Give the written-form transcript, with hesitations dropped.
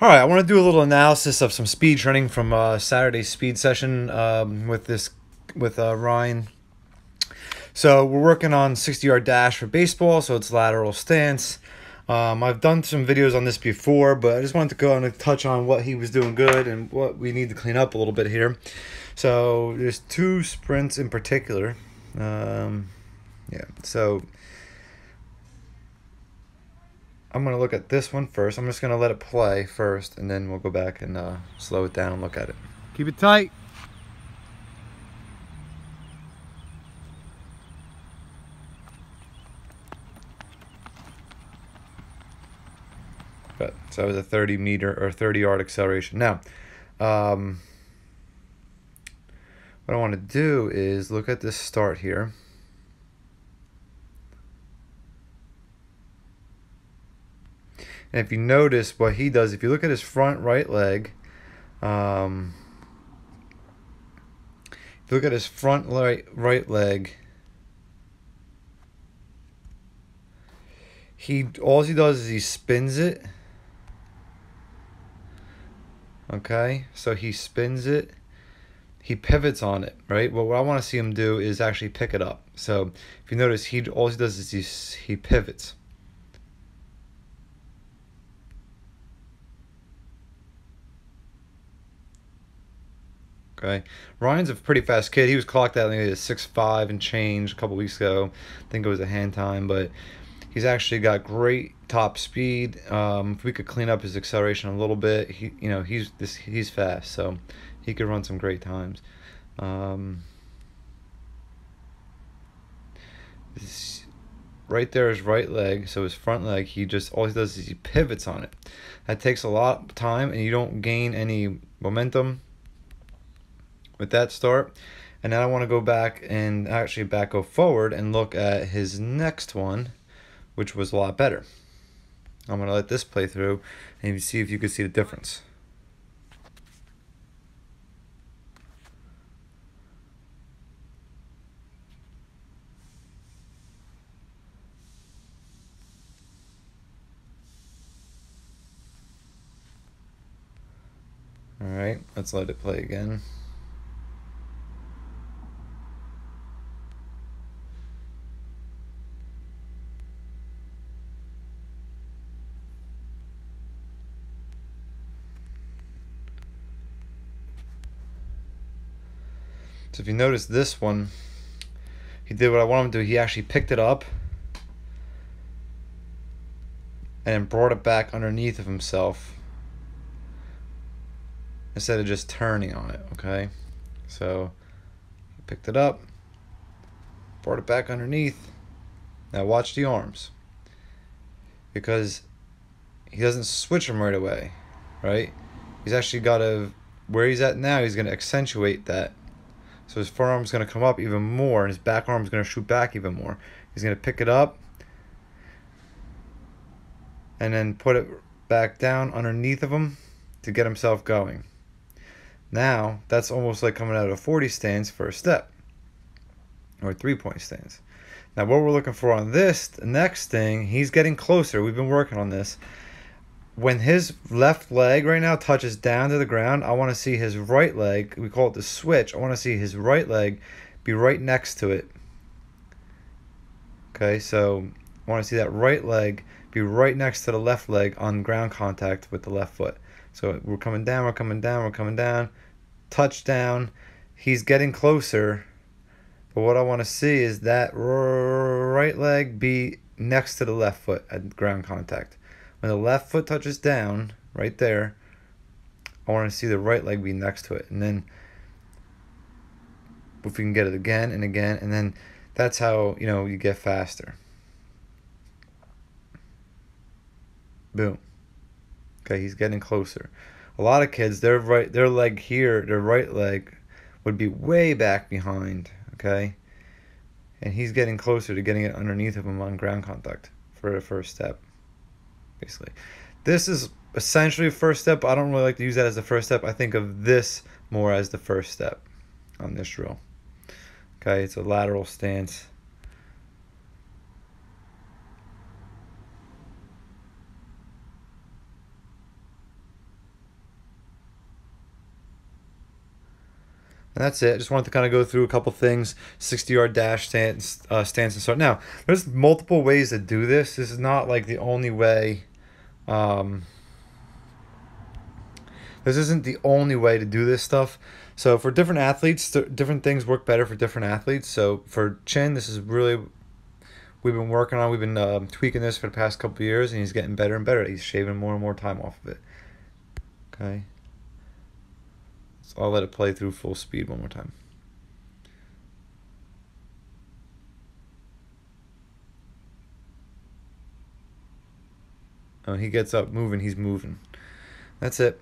All right, I want to do a little analysis of some speed training from Saturday's speed session with Ryan. So we're working on 60-yard dash for baseball, so it's lateral stance. I've done some videos on this before, but I just wanted to go and touch on what he was doing good and what we need to clean up a little bit here. So there's two sprints in particular. So I'm going to look at this one first. I'm just going to let it play first, and then we'll go back and slow it down and look at it. Keep it tight. So that was a 30-meter or 30-yard acceleration. Now, what I want to do is look at this start here. And if you notice what he does, if you look at his front right leg, if you look at his front right leg, all he does is he spins it. Okay, so he spins it, he pivots on it, right? Well, what I want to see him do is actually pick it up. So if you notice, all he does is he pivots. Okay, Ryan's a pretty fast kid. He was clocked out, I think, at 6'5" and change a couple weeks ago. I think it was a hand time, but he's actually got great top speed. If we could clean up his acceleration a little bit, he's fast, so he could run some great times. Right there is right leg, so his front leg, all he does is he pivots on it. That takes a lot of time, and you don't gain any momentum with that start. And then I want to go back and actually go forward and look at his next one, which was a lot better. I'm going to let this play through and see if you can see the difference. All right, let's let it play again. So if you notice this one, he did what I want him to do. He actually picked it up and brought it back underneath of himself instead of just turning on it, okay? So he picked it up, brought it back underneath. Now watch the arms, because he doesn't switch them right away, right? He's actually got to, where he's at now, he's going to accentuate that. So his forearm's going to come up even more, and his back arm's going to shoot back even more. He's going to pick it up and then put it back down underneath of him to get himself going. Now, that's almost like coming out of a 40 stance for a step or a 3-point stance. Now, what we're looking for on this, the next thing, he's getting closer. We've been working on this. When his left leg right now touches down to the ground, I want to see his right leg, we call it the switch, I want to see his right leg be right next to it. Okay, so I want to see that right leg be right next to the left leg on ground contact with the left foot. So we're coming down, we're coming down, we're coming down, touchdown. He's getting closer, but what I want to see is that right leg be next to the left foot at ground contact. When the left foot touches down, right there, I want to see the right leg be next to it. And then if we can get it again and again, and then that's how, you get faster. Boom. Okay, he's getting closer. A lot of kids, their leg here, their right leg would be way back behind, okay? And he's getting closer to getting it underneath of him on ground contact for the first step. Basically, this is essentially a first step. I don't really like to use that as the first step. I think of this more as the first step on this drill. Okay, it's a lateral stance. And that's it. Just wanted to kind of go through a couple things. 60-yard dash, stance and start. Now, there's multiple ways to do this. This is not like the only way. Um, this isn't the only way to do this stuff. So for different athletes, different things work better for different athletes. So for Chin, this is really we've been working on. We've been tweaking this for the past couple of years, and he's getting better and better. He's shaving more and more time off of it. Okay. So I'll let it play through full speed one more time. He gets up moving, he's moving. That's it.